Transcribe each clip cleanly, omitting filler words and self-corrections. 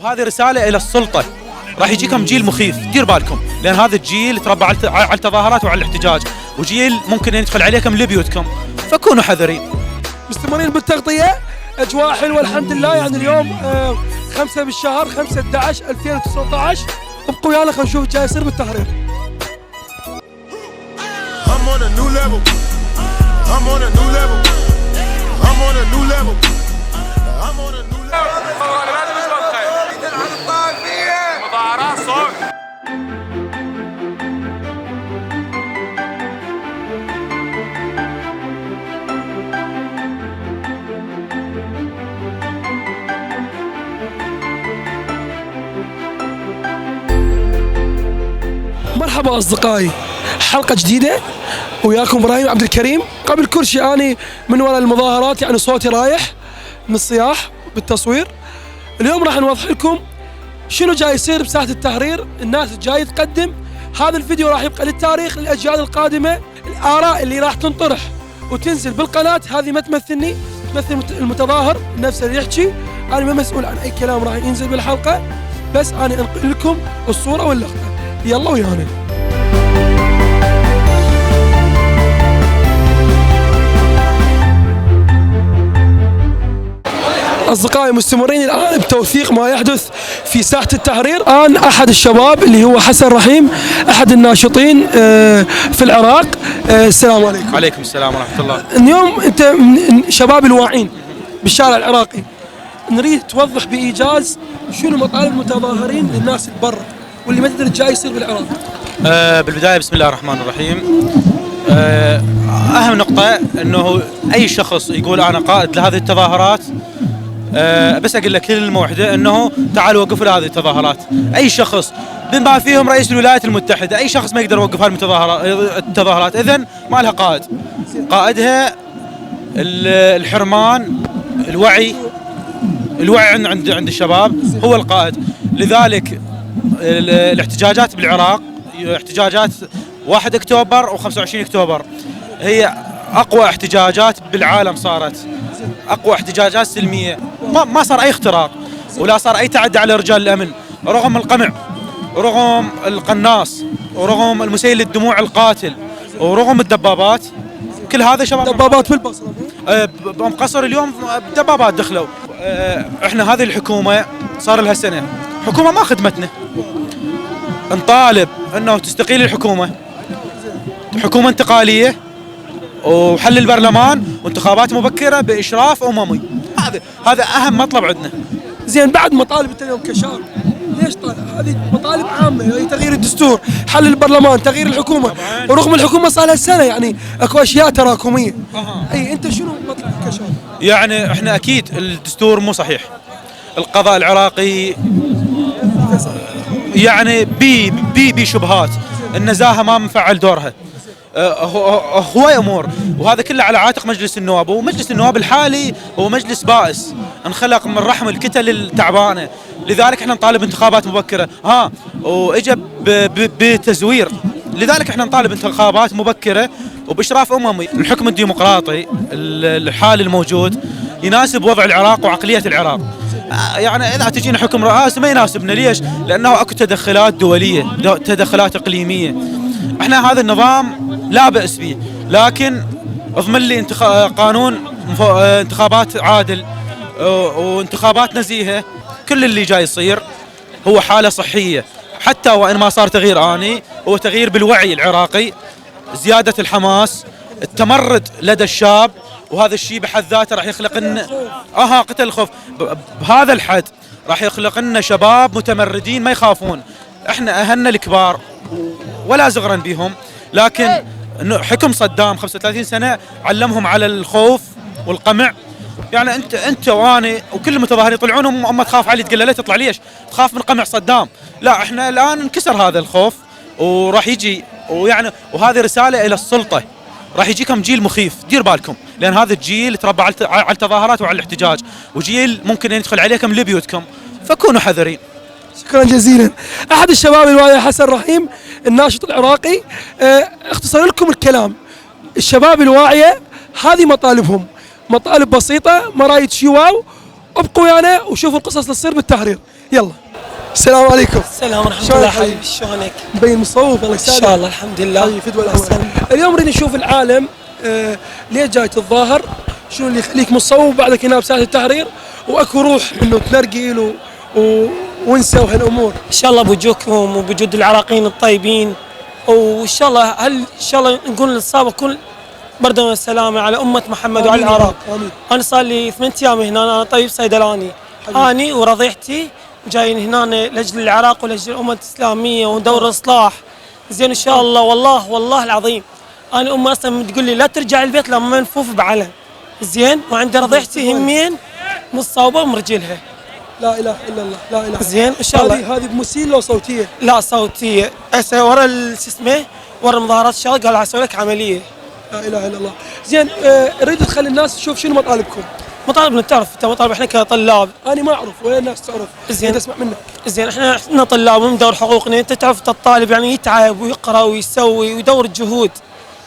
وهذه رسالة إلى السلطة. راح يجيكم جيل مخيف، دير بالكم، لأن هذا الجيل تربى على التظاهرات وعلى الاحتجاج، وجيل ممكن يدخل عليكم لبيوتكم، فكونوا حذرين. مستمرين بالتغطية، أجواء حلوة الحمد لله. يعني اليوم 5 بالشهر 5/11/2019. ابقوا ويانا خلينا نشوف جاي يصير بالتحرير. I'm on a new level. I'm on a new level. I'm on a new level. I'm on a new level. مظاهرات صوت. مرحبا أصدقائي، حلقة جديدة وياكم إبراهيم عبد الكريم. قبل كل شيء أنا من وراء المظاهرات، يعني صوتي رايح من الصياح بالتصوير. اليوم راح نوضح لكم شنو جاي يصير بساحة التحرير، الناس جاي تقدم. هذا الفيديو راح يبقى للتاريخ للأجيال القادمة. الآراء اللي راح تنطرح وتنزل بالقناة هذه ما تمثلني، تمثل المتظاهر نفسه اللي يحكي. أنا ما مسؤول عن أي كلام راح ينزل بالحلقة، بس أنا أنقل لكم الصورة واللقطة. يلا ويانا. أصدقائي مستمرين الآن بتوثيق ما يحدث في ساحة التحرير. أنا أحد الشباب اللي هو حسن رحيم، أحد الناشطين في العراق. السلام عليكم. عليكم السلام ورحمة الله. اليوم أنت من شباب الواعين بالشارع العراقي، نريد توضح بإيجاز شنو مطالب المتظاهرين للناس اللي برا واللي ما تدري جاي يصير بالعراق. بالبداية بسم الله الرحمن الرحيم. أهم نقطة أنه أي شخص يقول أنا قائد لهذه التظاهرات، بس أقول لك كلمة واحدة، أنه تعالوا وقفوا لهذه التظاهرات. أي شخص بما فيهم رئيس الولايات المتحدة، أي شخص ما يقدر يوقف هذه التظاهرات، إذن ما لها قائد. قائدها الحرمان، الوعي عند الشباب هو القائد. لذلك الاحتجاجات بالعراق، احتجاجات 1 أكتوبر و25 أكتوبر هي أقوى احتجاجات بالعالم، صارت أقوى احتجاجات سلمية. ما صار أي اختراق ولا صار أي تعدي على رجال الأمن، رغم القمع ورغم القناص ورغم المسيل للدموع القاتل ورغم الدبابات. كل هذا شباب دبابات بالبصرة بمقصر اليوم دبابات دخلوا. احنا هذه الحكومة صار لها سنة حكومة ما خدمتنا، نطالب انه تستقيل الحكومة، حكومة انتقالية وحل البرلمان وانتخابات مبكرة بإشراف أممي. هذا أهم مطلب عندنا. زين، بعد مطالب انت اليوم كشاب ليش طالع؟ هذه مطالب عامة، يعني تغيير الدستور، حل البرلمان، تغيير الحكومة، ورغم الحكومة صار لها سنة، يعني اكو اشياء تراكمية. اي انت شنو مطلب كشاب؟ يعني احنا اكيد الدستور مو صحيح، القضاء العراقي يعني بي شبهات، النزاهة ما مفعل دورها، هواي امور، وهذا كله على عاتق مجلس النواب. ومجلس النواب الحالي هو مجلس بائس، انخلق من رحم الكتل التعبانه. لذلك احنا نطالب انتخابات مبكره، واجا بتزوير. لذلك احنا نطالب انتخابات مبكره وباشراف اممي. الحكم الديمقراطي الحالي الموجود يناسب وضع العراق وعقليه العراق. يعني اذا تجينا حكم رئاسي ما يناسبنا. ليش؟ لانه اكو تدخلات دوليه، تدخلات اقليميه. احنا هذا النظام لا بأس به، لكن اضمن لي قانون انتخابات عادل وانتخابات نزيهة. كل اللي جاي يصير هو حالة صحية، حتى وإن ما صار تغيير آني، هو تغيير بالوعي العراقي، زيادة الحماس، التمرد لدى الشاب، وهذا الشيء بحد ذاته راح يخلق لنا قتل الخوف. بهذا الحد راح يخلق لنا شباب متمردين ما يخافون. احنا اهلنا الكبار ولا زغرا بهم، لكن حكم صدام 35 سنة علمهم على الخوف والقمع. يعني انت وانا وكل المتظاهرين يطلعون امه تخاف علي، تقول له لا تطلع، ليش؟ تخاف من قمع صدام. لا، احنا الان انكسر هذا الخوف وراح يجي، وهذه رسالة الى السلطة. راح يجيكم جيل مخيف، دير بالكم، لان هذا الجيل تربى على التظاهرات وعلى الاحتجاج، وجيل ممكن يدخل عليكم لبيوتكم، فكونوا حذرين. شكرا جزيلا. احد الشباب الواعي حسن رحيم الناشط العراقي. اختصر لكم الكلام، الشباب الواعية هذه مطالبهم، مطالب بسيطة، ما رايد شي واو. ابقوا ويانا وشوفوا القصص اللي تصير بالتحرير. يلا السلام عليكم. السلام ورحمة شلونك الله حبيبي؟ حبيبي، شلونك؟ مبين مصوف الله إن يسعدك. شاء الله الحمد لله. طيب فدوى الأهوال. اليوم نريد نشوف العالم ليه جاي تتظاهر، شنو اللي يخليك مصوف بعدك هنا بساحة التحرير واكو روح انه تنرجل وانسى وهالامور. إن شاء الله بوجودكم وبوجود العراقيين الطيبين، وإن شاء الله إن شاء الله نقول للصابة كل بردا والسلامة على أمة محمد وعلى العراق. آمين. أنا صار لي 8 أيام هنا، أنا طبيب صيدلاني. أني ورضيعتي جايين هنا لأجل العراق ولأجل الأمة الإسلامية ودور إصلاح. زين إن شاء الله. والله العظيم أنا أمي أصلا تقول لي لا ترجع البيت لما نفوف بعلم. زين وعند رضيعتي همين مصوبة مرجلها. لا اله الا الله، لا اله. زين ان شاء الله. هذه بموسيقى لو صوتيه؟ لا صوتيه. هسه ورا شو اسمه ورا مظاهرات الشغل قالوا اسوي لك عمليه. لا اله الا الله. زين اريد تخلي الناس تشوف شنو مطالبكم. مطالبنا تعرف انت مطالب احنا كطلاب. انا ما اعرف ولا الناس تعرف. زين اسمع منك. زين احنا طلاب وندور حقوقنا. انت تعرف انت الطالب يعني يتعب ويقرا ويسوي ويدور الجهود.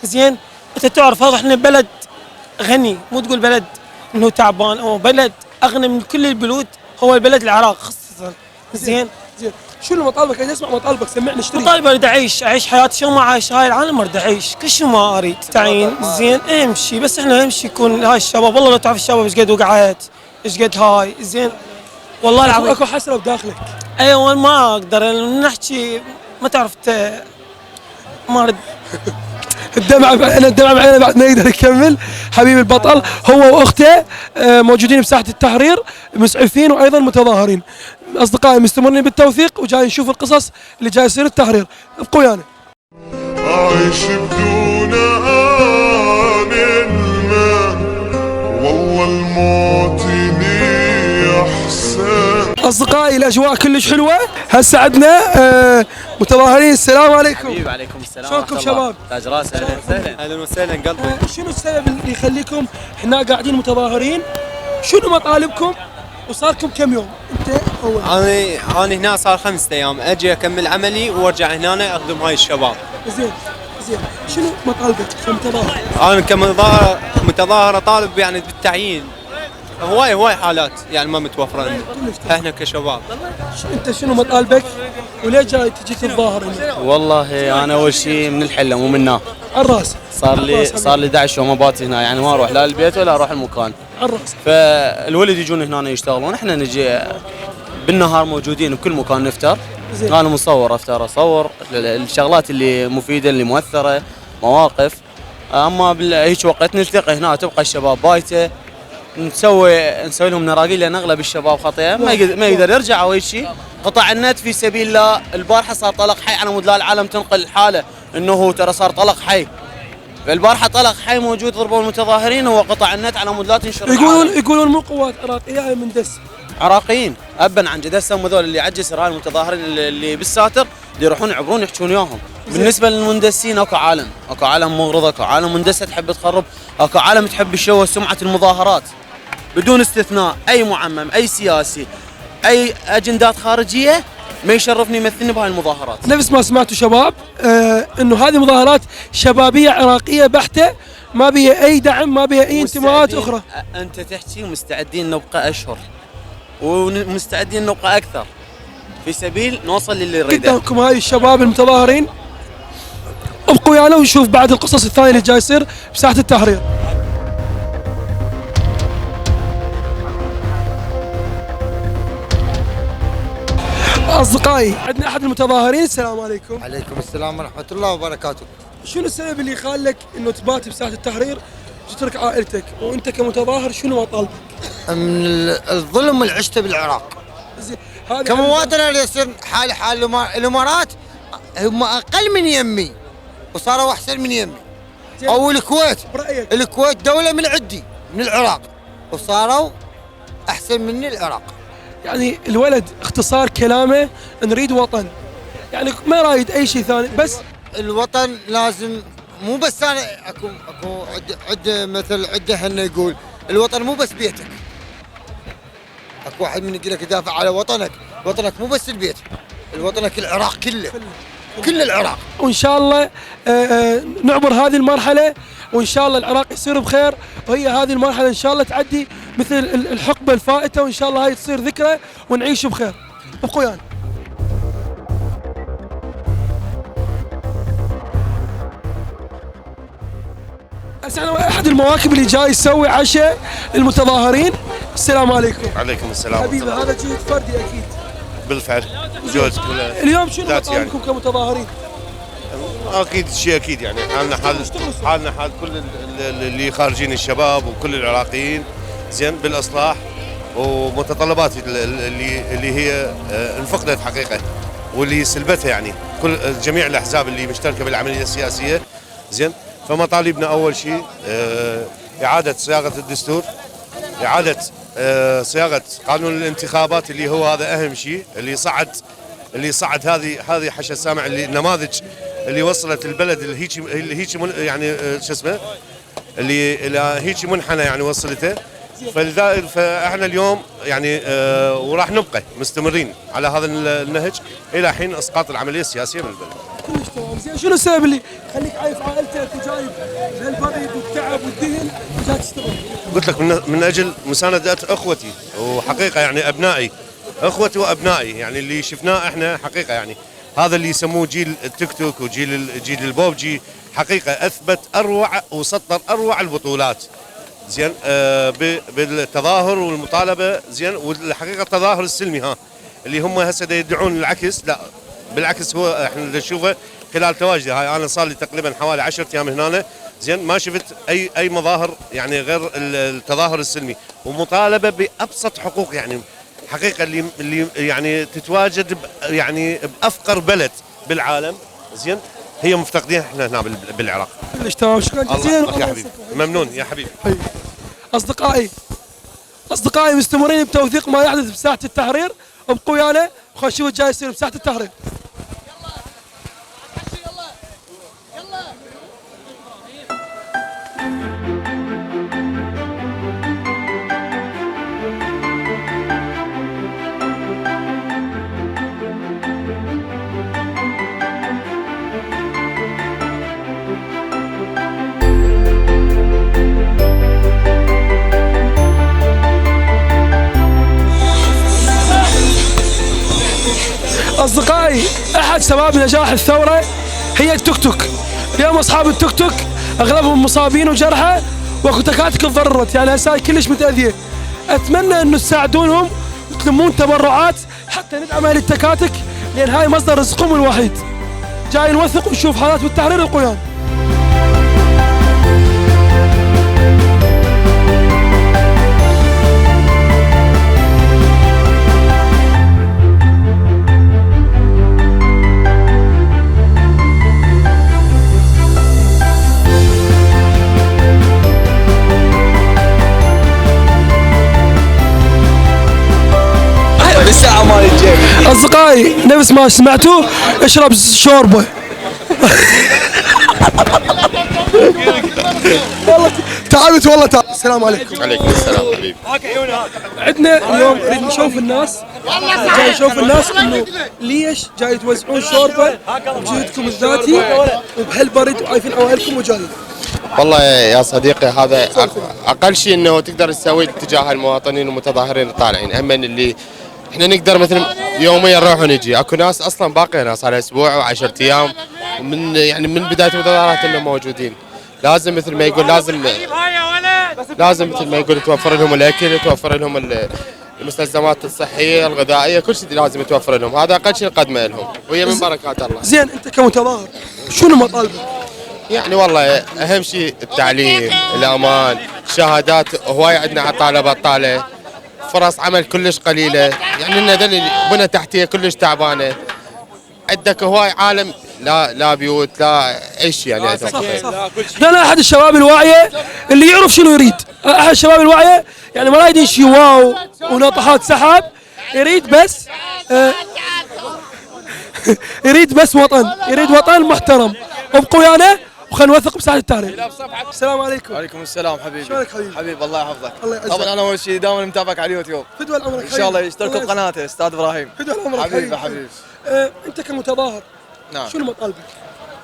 زين انت تعرف هذا احنا بلد غني، مو تقول بلد انه تعبان، او بلد اغنى من كل البلود هو البلد العراق خصوصا. زين شنو مطالبك؟ اريد اسمع مطالبك، سمعني اشتري. مطالب اريد اعيش حياتي شو ما عايش هاي العالم، اريد اعيش كل شيء ما اريد تعيين. زين امشي بس احنا امشي يكون هاي الشباب. والله لو تعرف الشباب ايش قد وقعت ايش قد هاي. زين والله العظيم اكو حسره بداخلك. ايوه ما اقدر نحكي ما تعرف ما اريد. الدمعة بعينه بعد ما يقدر يكمل. حبيب البطل هو واخته موجودين بساحة التحرير مسعفين وايضا متظاهرين. اصدقائي مستمرين بالتوثيق وجاي نشوف القصص اللي جاي يصير التحرير. ابقوا ويانا. أعيش بدون آمن ما والله الموت لي أحسن. اصدقائي الاجواء كلش حلوه. هسه عندنا متظاهرين. السلام عليكم. حبيبي عليكم السلام. شلونكم شباب؟ تاج راس. اهلا وسهلا. اهلا وسهلا قلبي. شنو السبب اللي يخليكم هنا قاعدين متظاهرين؟ شنو مطالبكم؟ وصاركم كم يوم؟ انت اول. انا هنا صار 5 ايام، اجي اكمل عملي وارجع هنا اخدم هاي الشباب. زين شنو مطالبك كمتظاهر؟ انا كمتظاهر اطالب يعني بالتعيين. هواي حالات يعني ما متوفره لنا احنا كشباب. انت شنو مطالبك؟ وليه جاي تجي تتظاهر هنا؟ والله انا اول شيء من الحله مو من هنا. على الراس. صار لي 11 يوم ابات هنا، يعني ما اروح لا البيت ولا اروح المكان. على الراس. فالولد يجون هنا يشتغلون، احنا نجي بالنهار موجودين بكل مكان نفتر. انا مصور اصور الشغلات اللي مفيده اللي مؤثره مواقف. اما هيك وقت نلتقي هنا تبقى الشباب بايته نسوي لهم نراقيل، لان اغلب الشباب خطيه ما يقدر يرجع او شيء. قطع النت في سبيل الله. البارحه صار طلق حي على مود لا العالم تنقل الحاله انه ترى صار طلق حي. البارحه طلق حي موجود ضربوا المتظاهرين، هو قطع النت على مود لا تنشر. يقولون مو قوات عراقيه هاي من دس. عراقيين ابا عن جد. هسه هم هذول اللي عجز هاي المتظاهرين اللي بالساتر اللي يروحون يعبرون يحجون وياهم. بالنسبه للمندسين اكو عالم مغرض، اكو عالم مندسه تحب تخرب، اكو عالم تحب تشوه سمعه المظاهرات بدون استثناء. اي معمم اي سياسي اي اجندات خارجيه ما يشرفني يمثلني بهاي المظاهرات. نفس ما سمعتوا شباب انه هذه مظاهرات شبابيه عراقيه بحته، ما بها اي دعم، ما بها اي انتماءات اخرى. انت تحكي مستعدين نبقى اشهر ومستعدين نبقى اكثر في سبيل نوصل للي نريده. قدامكم هاي الشباب المتظاهرين. ابقوا ويانا ونشوف بعد القصص الثانيه اللي جاي يصير بساحه التحرير. اصدقائي عندنا احد المتظاهرين. السلام عليكم. عليكم السلام ورحمة الله وبركاته. شنو السبب اللي خلك انه تبات بساحه التحرير تترك عائلتك وانت كمتظاهر؟ شنو مطالبك؟ من الظلم اللي عشته بالعراق كمواطن. اللي يصير حال الامارات هم اقل من يمي وصاروا احسن من يمي. او الكويت. برأيك؟ الكويت دولة من عدي من العراق وصاروا احسن من العراق. يعني الولد اختصار كلامه نريد وطن، يعني ما رايد اي شيء ثاني بس الوطن. لازم مو بس انا اكو عده مثل عده احنا يقول الوطن مو بس بيتك. اكو واحد من يقول لك دافع على وطنك مو بس البيت، الوطنك العراق كله كل العراق. وان شاء الله نعبر هذه المرحله وان شاء الله العراق يصير بخير، وهي هذه المرحله ان شاء الله تعدي مثل الحقبه الفائته، وان شاء الله هاي تصير ذكرى ونعيش بخير. ابقوا ويانا. هسه احنا احد المواكب اللي جاي يسوي عشاء للمتظاهرين. السلام عليكم. عليكم السلام. حبيبي هذا جهد فردي اكيد. بالفعل جهد اليوم شنو ذاتي يعني. مطالبكم كمتظاهرين؟ اكيد شيء اكيد يعني حالنا حال كل اللي خارجين الشباب وكل العراقيين زين بالاصلاح ومتطلبات اللي هي انفقدت حقيقه واللي سلبتها يعني كل جميع الاحزاب اللي مشتركه بالعمليه السياسيه زين. فمطالبنا اول شيء اعاده صياغه الدستور، اعاده صياغه قانون الانتخابات اللي هو هذا اهم شيء اللي صعد هذه حشا السامع اللي النماذج اللي وصلت البلد اللي هيك يعني شو اسمه اللي هيك منحنى يعني وصلته. فلذلك فاحنا اليوم يعني وراح نبقى مستمرين على هذا النهج الى حين اسقاط العمليه السياسيه من البلد. كلش تمام. زين شنو السبب اللي يخليك عايف عائلتك وجايب هالبرد والتعب والدهن وجاي تشتغل؟ قلت لك من اجل مسانده اخوتي وحقيقه يعني ابنائي، اخوتي وابنائي يعني اللي شفناه احنا حقيقه يعني هذا اللي يسموه جيل التيك توك وجيل البوبجي حقيقه اثبت اروع وسطر اروع البطولات زين بالتظاهر والمطالبه زين. والحقيقه التظاهر السلمي اللي هم هسه يدعون العكس، لا بالعكس هو احنا نشوفه خلال تواجدي هاي. انا صار لي تقريبا حوالي 10 ايام هنا زين ما شفت اي مظاهر يعني غير التظاهر السلمي ومطالبه بابسط حقوق يعني حقيقه اللي يعني تتواجد يعني بافقر بلد بالعالم زين هي مفتقدين احنا هنا بالعراق. كلش تمام. شكرا جزيلا يا حبيبي. ممنون يا حبيبي. اصدقائي مستمرين بتوثيق ما يحدث بساحه التحرير. ابقوا ويانا خلينا نشوف الجاي يصير بساحه التحرير. أصدقائي أحد سباب نجاح الثورة هي التوك توك. اليوم أصحاب التوك توك أغلبهم مصابين وجرحى وأكو تكاتك تضررت يعني هسه كلش متأذية. أتمنى إنه تساعدونهم وتلمون تبرعات حتى ندعم أهل التكاتك لأن هاي مصدر رزقهم الوحيد. جاي نوثق ونشوف حالات بالتحرير القيان. أصدقائي نفس ما سمعتوا اشرب شوربة. والله تعبت والله تعبت. السلام عليكم. عليكم السلام حبيبي. عندنا اليوم نريد نشوف الناس جاي نشوف الناس انه ليش جاي توزعون شوربة بجهدكم الذاتي وبهالبرد وعايفين اوائلكم وجايين. والله يا صديقي هذا اقل شيء انه تقدر تسويه تجاه المواطنين والمتظاهرين الطالعين. اما اللي احنا نقدر مثل يوميا نروح ونجي. اكو ناس اصلا باقيه ناس على اسبوع و10 ايام من بدايه المتظاهرات انهم موجودين. لازم مثل ما يقول لازم مثل ما يقول توفر لهم الاكل، توفر لهم المستلزمات الصحيه الغذائيه، كل شيء لازم يتوفر لهم. هذا اقل شيء نقدمه لهم وهي من بركات الله. زين انت كمتظاهر شنو مطالبك؟ يعني والله اهم شيء التعليم، الامان، شهادات هواي عندنا على الطالب بطاله، فرص عمل كلش قليله، يعني لنا بنى تحتيه كلش تعبانه. عندك هواي عالم لا بيوت لا اي شيء يعني. صح. انا احد الشباب الواعيه اللي يعرف شنو يريد. احد الشباب الواعيه يعني ما يريد شيء واو وناطحات سحاب، يريد بس يريد بس وطن، يريد وطن محترم. ابقوا ويانا وخلينا نوثق بساحه التحرير. السلام عليكم. وعليكم السلام حبيبي. شلونك حبيبي؟ حبيبي الله يحفظك. الله يعزك. طبعا انا اول شيء دائما متابعك على اليوتيوب. فدوى عمرك ان شاء الله يشتركوا بقناته استاذ ابراهيم. فدوى عمرك حبيبي حبيبي. انت كمتظاهر نعم شنو مطالبك؟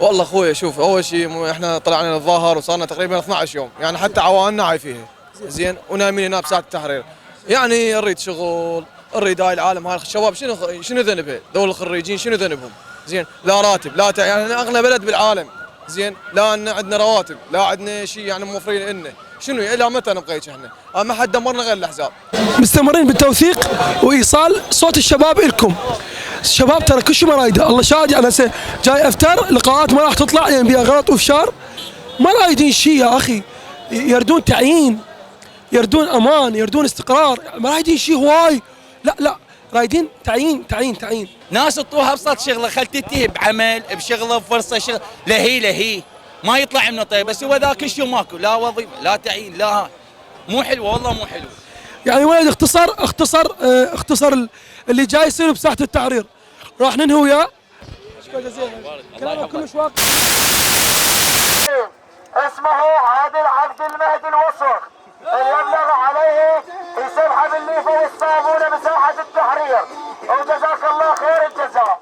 والله اخوي شوف اول شيء احنا طلعنا نتظاهر وصارنا تقريبا 12 يوم يعني حتى عوائلنا عايفيها زين ونايمين هنا بساحه التحرير. يعني نريد شغل، نريد هاي العالم، هاي الشباب شنو ذنبه؟ ذول الخريجين شنو ذنبهم؟ زين لا راتب لا يعني اغنى بلد بالعالم، زين لا عندنا رواتب لا عندنا شيء يعني موفرين لنا، شنو الى متى نبقى احنا؟ ما حد دمرنا غير الاحزاب. مستمرين بالتوثيق وايصال صوت الشباب لكم. الشباب ترى كل شيء ما رايده، الله شاهد يعني هسه جاي افتر لقاءات ما راح تطلع يعني بيها غلط وفشار، ما رايدين شيء يا اخي، يردون تعيين، يردون امان، يردون استقرار، ما رايدين شيء هواي، لا رايدين تعيين. ناس اعطوها ابسط شغله، خل تنتهي بعمل بشغله بفرصه شغل لهي ما يطلع منه طيب، بس هو ذاك الشيء ماكو لا وظيفه لا تعيين لا هاي، مو حلو والله مو حلو. يعني ولد اختصر اللي جاي يصير بساحه التحرير، راح ننهي وياه. شكرا جزيلا، كلامك كلش واقع. اسمه عادل عبد المهدي الوسخ، يبلغ عليه يسحب الليفه والصابونه بساحه التحرير، وجزاك الله خير الجزاء.